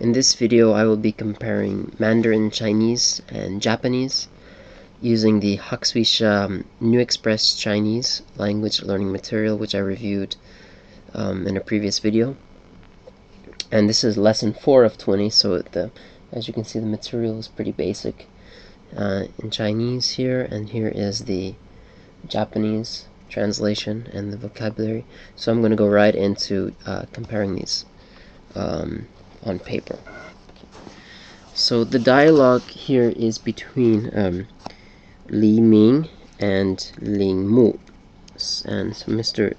In this video, I will be comparing Mandarin Chinese and Japanese using the Hakusuisha New Express Chinese language learning material, which I reviewed in a previous video. And this is lesson 4 of 20, so as you can see, the material is pretty basic in Chinese here, and here is the Japanese translation and the vocabulary. So I'm going to go right into comparing these on paper. So the dialogue here is between Li Ming and Ling Mu, and so Mr.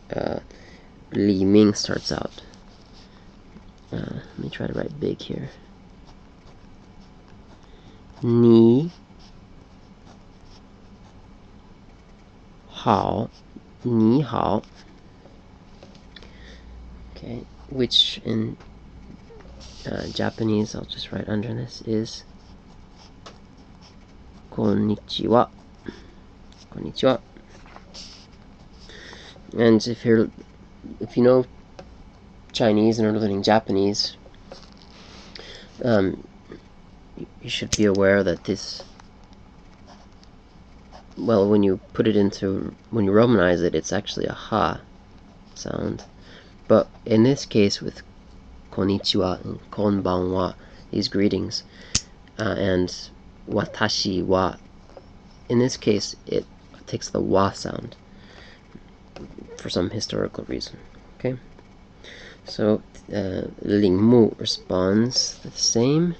Li Ming starts out. Let me try to write big here. Ni hao, ni hao. Okay, which in Japanese, I'll just write under this, is konnichiwa. Konnichiwa. And if you know Chinese and are learning Japanese, you should be aware that this, well, when you romanize it, it's actually a ha sound. But in this case, with konnichiwa and konbanwa, these greetings, and watashi wa, in this case, it takes the wa sound for some historical reason. Okay, so Ling Mu responds the same.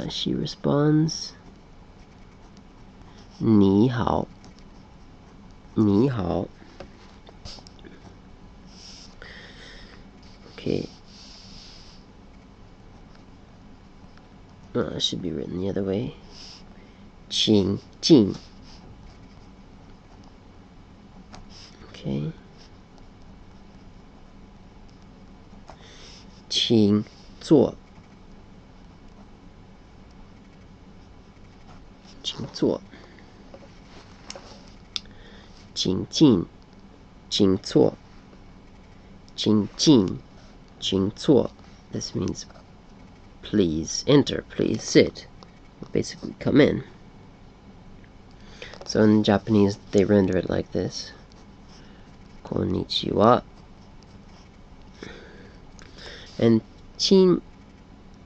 She responds, ni hao, ni hao. Okay, it should be written the other way. Qing jing. Okay. Qing zuo. Qing zuo. Qing jin. Qing zuo. Qing jin. Qing zuo. This means please enter, please sit. Basically, come in. So in Japanese, they render it like this. Konnichiwa. And chin,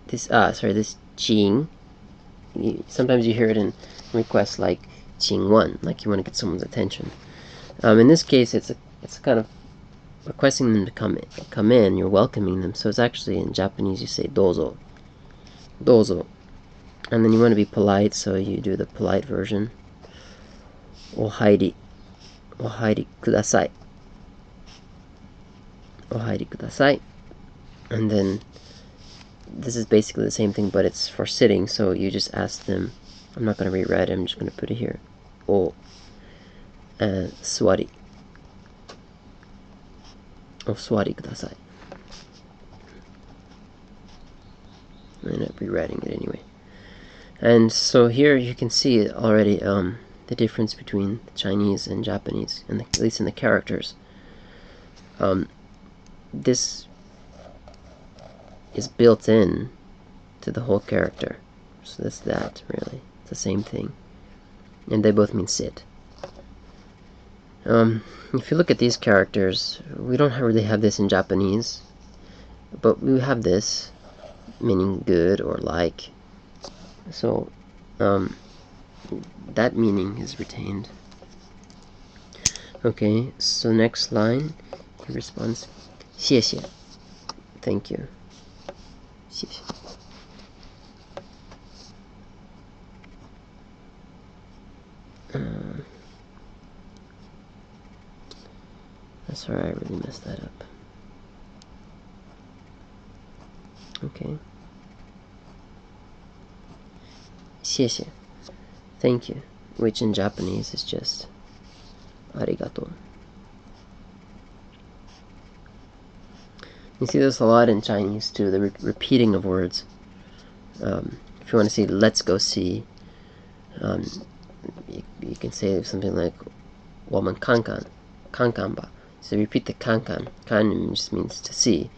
this qing, sometimes you hear it in requests like qing wan, like you want to get someone's attention. In this case, it's kind of requesting them to come in. You're welcoming them. So it's actually, in Japanese, you say dozo, dozo, and then you want to be polite, so you do the polite version. Ohairi, ohairi kudasai, ohairi kudasai. And then this is basically the same thing, but it's for sitting, so you just ask them. I'm not going to rewrite it, I'm just going to put it here. O suwari. O suwari kudasai. I'm not rewriting it anyway. And so here you can see already the difference between Chinese and Japanese, at least in the characters. This is built in to the whole character, so that's that, really. It's the same thing, and they both mean sit. If you look at these characters, we don't really have this in Japanese, but we have this meaning good or like, so that meaning is retained. Okay, so next line, he responds, 谢谢, thank you. 谢谢. Sorry, I really messed that up. Okay. 谢谢, thank you, which in Japanese is just arigato. You see this a lot in Chinese too, the repeating of words. If you want to say let's go see, you can say something like 我们看看, 看看吧. So repeat the kankan. Kan just means to see.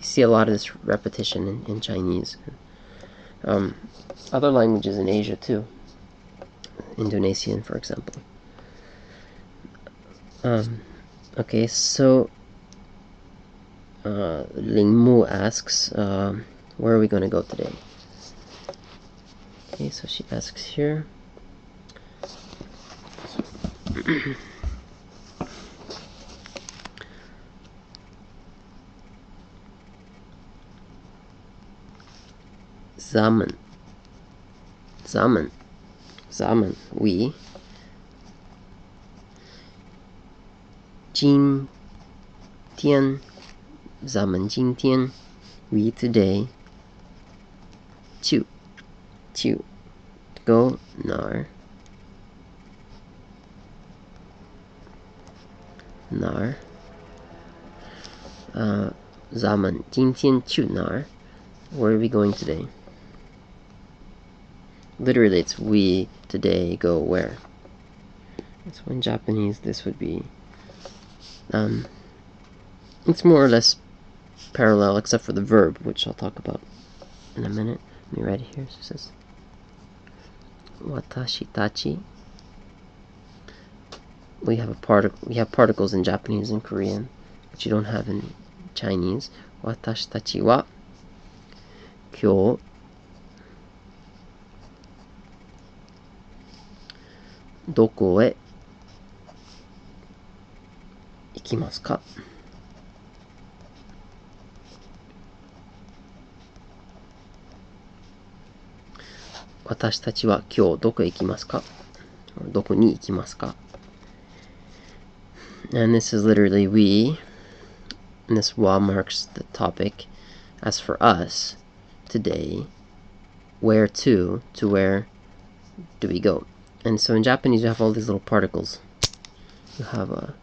see a lot of this repetition in Chinese. Other languages in Asia too. Indonesian, for example. Okay, so Ling Mu asks, where are we going to go today? Okay, so she asks here. Zaman, we. 今天 Zaman 今天 we today 去 go 哪儿 Zaman 今天去哪儿 where are we going today? Literally it's we today go where. So in Japanese this would be it's more or less parallel except for the verb, which I'll talk about in a minute. Let me write it here. So it says watashi tachi. We have particles in Japanese and Korean, which you don't have in Chinese. Watashi tachi wa kyou doko e ikimasu ka? 私たちは今日どこへ行きますか? Or どこに行きますか? And this is literally we, and this wa marks the topic. As for us, today, where to where do we go? And so in Japanese you have all these little particles. You have a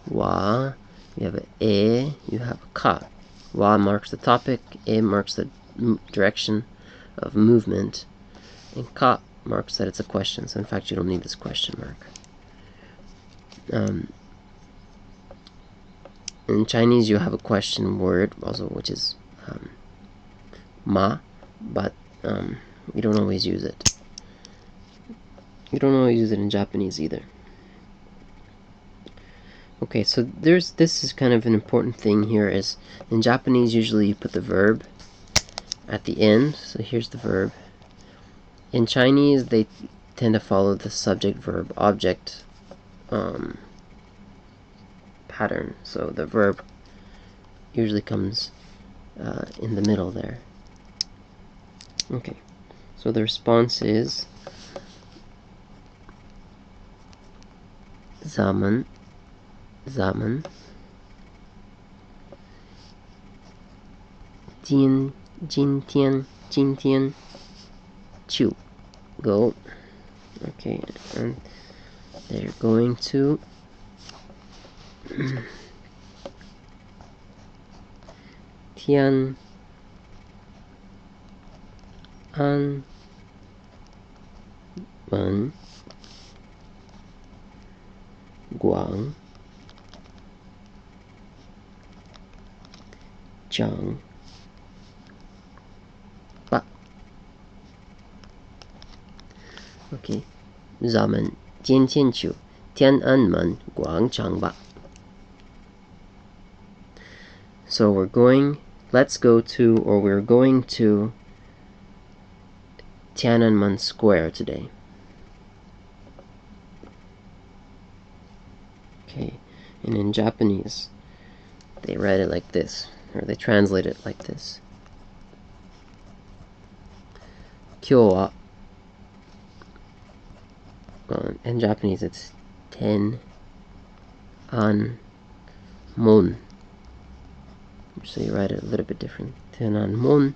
wa, you have a e, you have a ka. Wa marks the topic, e marks the direction of movement, and ka marks that it's a question. So in fact you don't need this question mark. In Chinese you have a question word also, which is ma, but you don't always use it. You don't always use it in Japanese either. Okay, so this is kind of an important thing here, is in Japanese usually you put the verb at the end. So here's the verb. In Chinese they tend to follow the subject verb object pattern. So the verb usually comes in the middle there. Okay, so the response is Zaman, 今天 to go. Okay, and they're going to Tiananmen Guangzhou Ba. Okay, 咱们今天去天安门广场吧. So we're going to Tiananmen Square today. Okay, and in Japanese, they write it like this, or they translate it like this. 今日は in Japanese it's ten an mon. So you write it a little bit different. Ten an mon.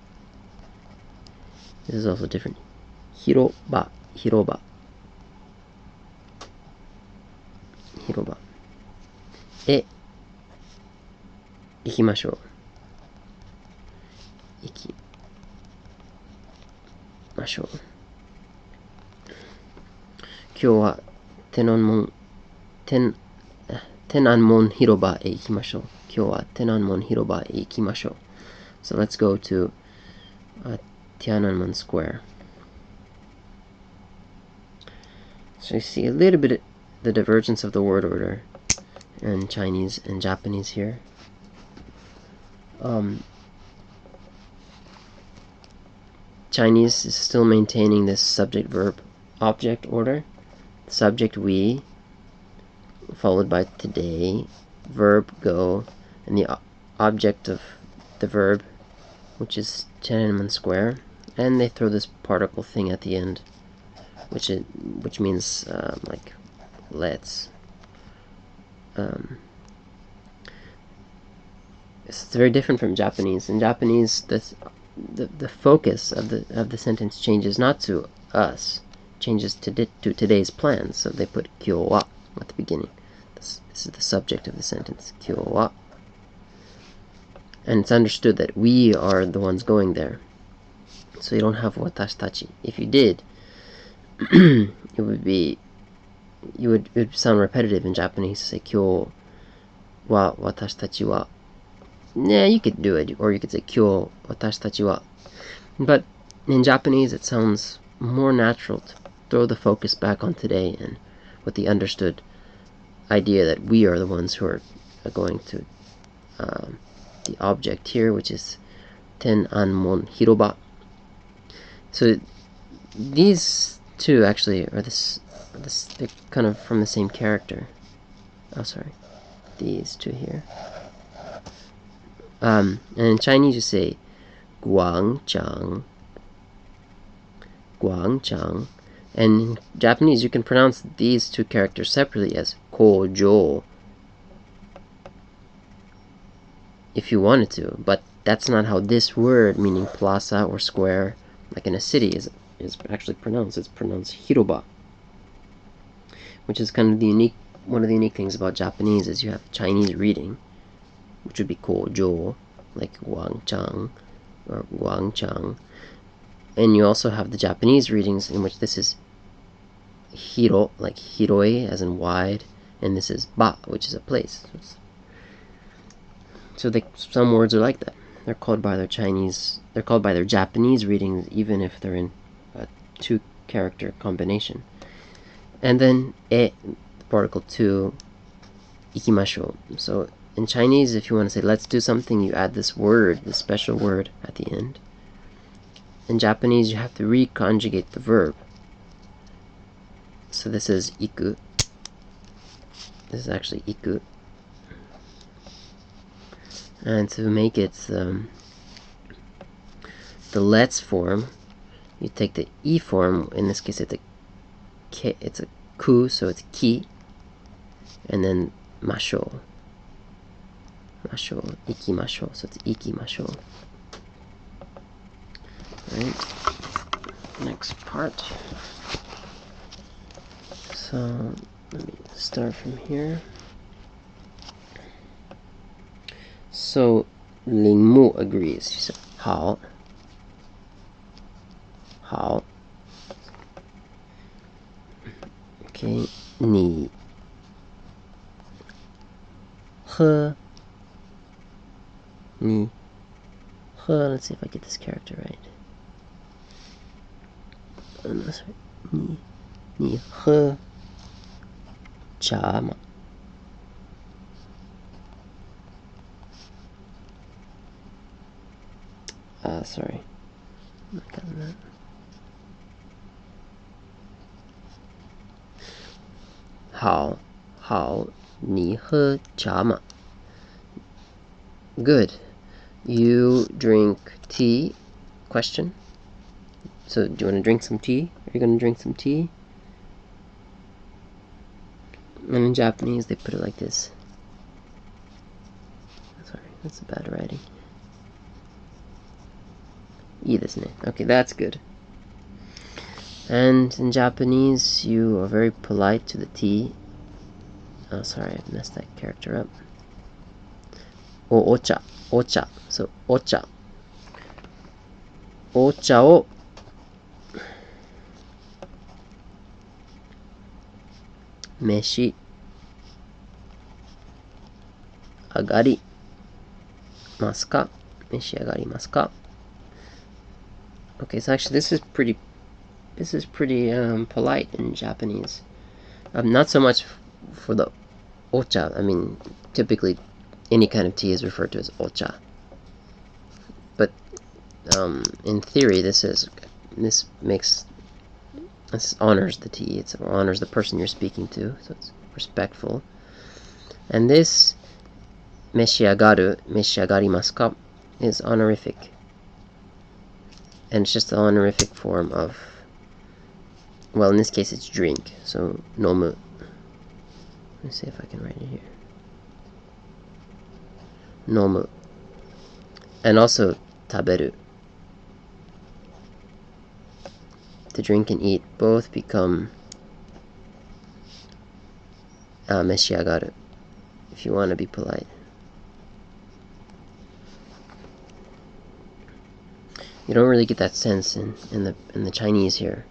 This is also different. Hiroba. E 行きましょう。行きましょう。今日は天安門広場へ行きましょう。今日は天安門広場へ行きましょう。So let's go to Tiananmen Square. So you see a little bit of the divergence of the word order in Chinese and Japanese here. Chinese is still maintaining this subject-verb-object order. Subject we, followed by today, verb go, and the object of the verb, which is Tiananmen Square, and they throw this particle thing at the end, which means like let's. It's very different from Japanese. In Japanese, the focus of the sentence changes not to us, changes to today's plans. So they put kyo wa at the beginning. This is the subject of the sentence, kyo wa. And it's understood that we are the ones going there. So you don't have watashi tachi. If you did, it would sound repetitive in Japanese to say kyo wa watashi tachi wa. Yeah, you could do it, or you could say kyo watashi tachi wa. But in Japanese, it sounds more natural to throw the focus back on today, and with the understood idea that we are the ones who are going to the object here, which is Tenanmon Hiroba. So these two actually are they're kind of from the same character. Oh, sorry, these two here. And in Chinese you say Guangchang, Guangchang, and in Japanese you can pronounce these two characters separately as Kojo if you wanted to, but that's not how this word, meaning plaza or square, like in a city, is actually pronounced. It's pronounced Hiroba, which is kind of one of the unique things about Japanese is you have Chinese reading, which would be Kojo, like Guangchang or Guangchang, and you also have the Japanese readings in which this is Hiro, like Hiroi, as in wide, and this is Ba, which is a place. So some words are like that. They're called by their Japanese readings, even if they're in a two-character combination. And then the particle to, ikimashou. So in Chinese, if you want to say let's do something, you add this word, this special word at the end. In Japanese, you have to reconjugate the verb. So this is iku. This is actually iku. And to make it the let's form, you take the e form. In this case, it's a ku, so it's ki, and then mashou, ikimashou, so it's ikimashou. Right. Next part. So let me start from here. So Ling Mu agrees. She said, 好. 好. Okay. 你喝. 你喝. Let's see if I get this character right. No, sorry. 你喝茶吗? Sorry. I'm not getting that. How, 你喝茶吗? Good. You drink tea? Question. So, do you want to drink some tea? Are you going to drink some tea? And in Japanese, they put it like this. Sorry, that's bad writing. いいですね. Okay, that's good. And in Japanese, you are very polite to the tea. Oh, sorry, I messed that character up. Ocha. So, ocha. Ocha o meshi agari masu ka? Meshiagarimasu ka? Okay, so actually this is pretty polite in Japanese. Not so much for the ocha. I mean, typically any kind of tea is referred to as ocha. But in theory, this honors the tea. It honors the person you're speaking to, so it's respectful. And this meshiagarimasu ka is honorific. And it's just the honorific form of, well, in this case it's drink, so nomu. Let me see if I can write it here. Nomu. And also taberu. To drink and eat both become meshiagaru, if you want to be polite. You don't really get that sense in the Chinese here.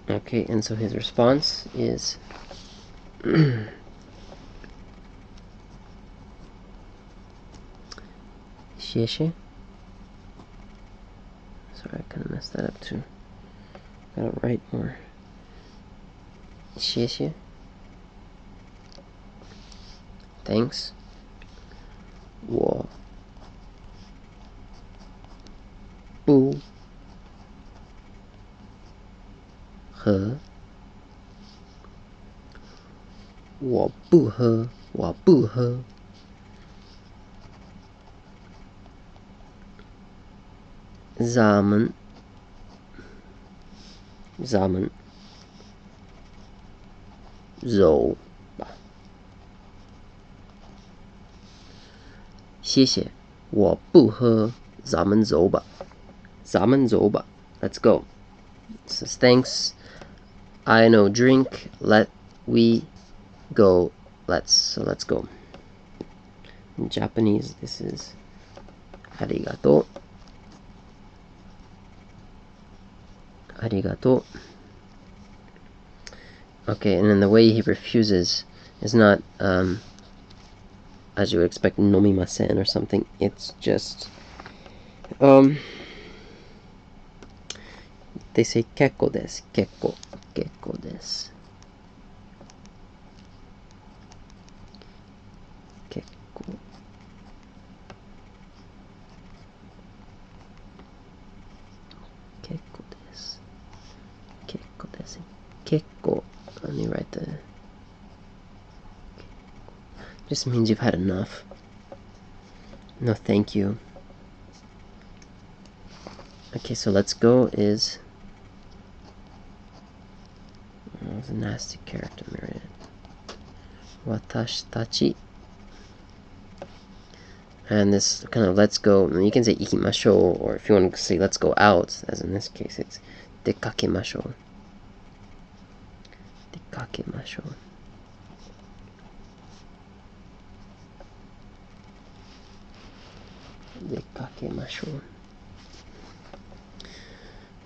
Okay, and so his response is Shieshe. Sorry, I kind of messed that up too. Gotta write more. Shieshe. Thanks. 我不喝，我不喝，我不喝。咱们走吧。谢谢，我不喝，咱们走吧。咱们走吧。Let's go. It says thanks. I no drink. Let we go. So let's go. In Japanese, this is arigato. Arigato. Okay, and then the way he refuses is not as you would expect, nomimasen or something. It's just they say kekko desu, kekko desu. Kekko. Kekko desu. Kekko desu. Kekko. Let me write the... Just means you've had enough. No, thank you. Okay, so let's go is... Oh, it's a nasty character, Myriad. Watashi tachi. And this kind of let's go, you can say ikimashou, or if you want to say let's go out, as in this case, it's dekakemashou. Dekakemashou. Dekakemashou.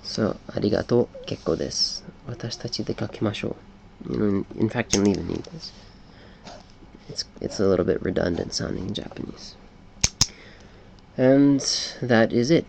So, arigato, kekko desu. Watashi tachi dekakemashou. You know, in fact, you don't even need this. It's a little bit redundant sounding in Japanese. And that is it.